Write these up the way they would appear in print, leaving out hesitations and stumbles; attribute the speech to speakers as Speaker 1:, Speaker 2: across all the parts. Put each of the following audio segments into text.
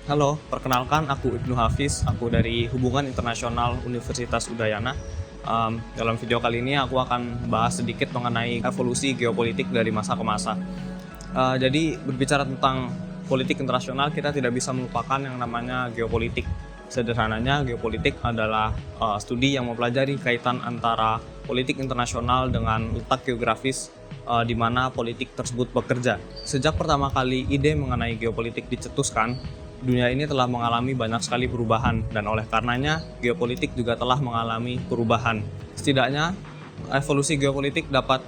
Speaker 1: Halo, perkenalkan aku Ibnu Hafiz, aku dari Hubungan Internasional Universitas Udayana. Dalam video kali ini aku akan bahas sedikit mengenai evolusi geopolitik dari masa ke masa. Jadi berbicara tentang politik internasional, kita tidak bisa melupakan yang namanya geopolitik. Sederhananya, geopolitik adalah studi yang mempelajari kaitan antara politik internasional dengan letak geografis di mana politik tersebut bekerja. Sejak pertama kali ide mengenai geopolitik dicetuskan, dunia ini telah mengalami banyak sekali perubahan, dan oleh karenanya geopolitik juga telah mengalami perubahan. Setidaknya evolusi geopolitik dapat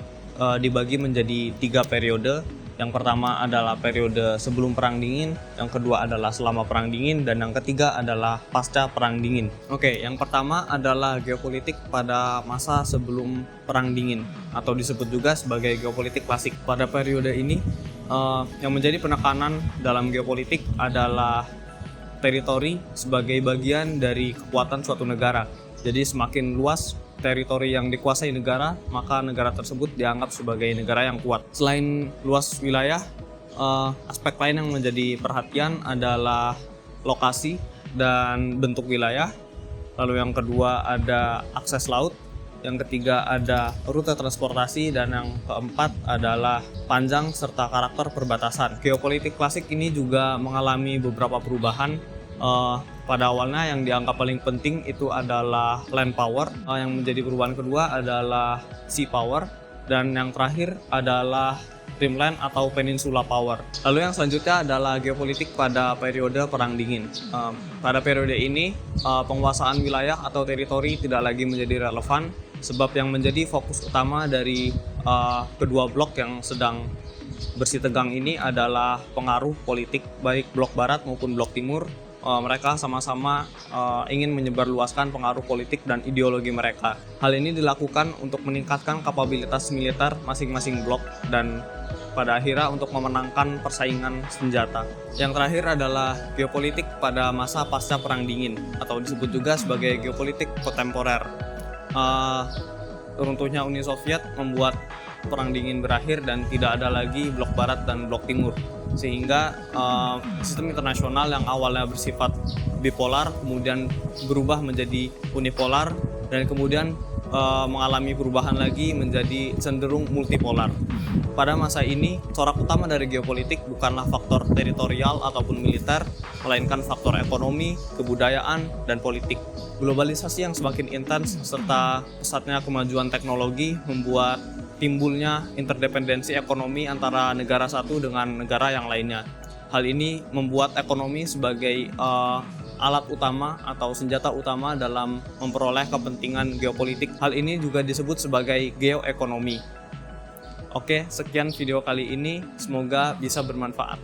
Speaker 1: dibagi menjadi 3 periode. Yang pertama adalah periode sebelum Perang Dingin, yang kedua adalah selama Perang Dingin, dan yang ketiga adalah pasca Perang Dingin. Oke, yang pertama adalah geopolitik pada masa sebelum Perang Dingin, atau disebut juga sebagai geopolitik klasik. Pada periode ini, yang menjadi penekanan dalam geopolitik adalah teritori sebagai bagian dari kekuatan suatu negara. Jadi semakin luas teritori yang dikuasai negara, maka negara tersebut dianggap sebagai negara yang kuat. Selain luas wilayah, aspek lain yang menjadi perhatian adalah lokasi dan bentuk wilayah. Lalu yang kedua ada akses laut, yang ketiga ada rute transportasi, dan yang keempat adalah panjang serta karakter perbatasan. Geopolitik klasik ini juga mengalami beberapa perubahan. Pada awalnya yang dianggap paling penting itu adalah land power, yang menjadi perubahan kedua adalah sea power, dan yang terakhir adalah rimland atau peninsula power. Lalu yang selanjutnya adalah geopolitik pada periode Perang Dingin. Pada periode ini penguasaan wilayah atau teritori tidak lagi menjadi relevan, sebab yang menjadi fokus utama dari kedua blok yang sedang bersitegang ini adalah pengaruh politik baik blok barat maupun blok timur. Mereka sama-sama ingin menyebarluaskan pengaruh politik dan ideologi mereka. Hal ini dilakukan untuk meningkatkan kapabilitas militer masing-masing blok dan pada akhirnya untuk memenangkan persaingan senjata. Yang terakhir adalah geopolitik pada masa pasca Perang Dingin, atau disebut juga sebagai geopolitik kontemporer. Runtuhnya Uni Soviet membuat Perang Dingin berakhir dan tidak ada lagi blok barat dan blok timur, sehingga sistem internasional yang awalnya bersifat bipolar kemudian berubah menjadi unipolar, dan kemudian mengalami perubahan lagi menjadi cenderung multipolar. Pada masa ini, corak utama dari geopolitik bukanlah faktor teritorial ataupun militer, melainkan faktor ekonomi, kebudayaan, dan politik. Globalisasi yang semakin intens serta pesatnya kemajuan teknologi membuat timbulnya interdependensi ekonomi antara negara satu dengan negara yang lainnya. Hal ini membuat ekonomi sebagai alat utama atau senjata utama dalam memperoleh kepentingan geopolitik. Hal ini juga disebut sebagai geoekonomi. Oke, sekian video kali ini. Semoga bisa bermanfaat.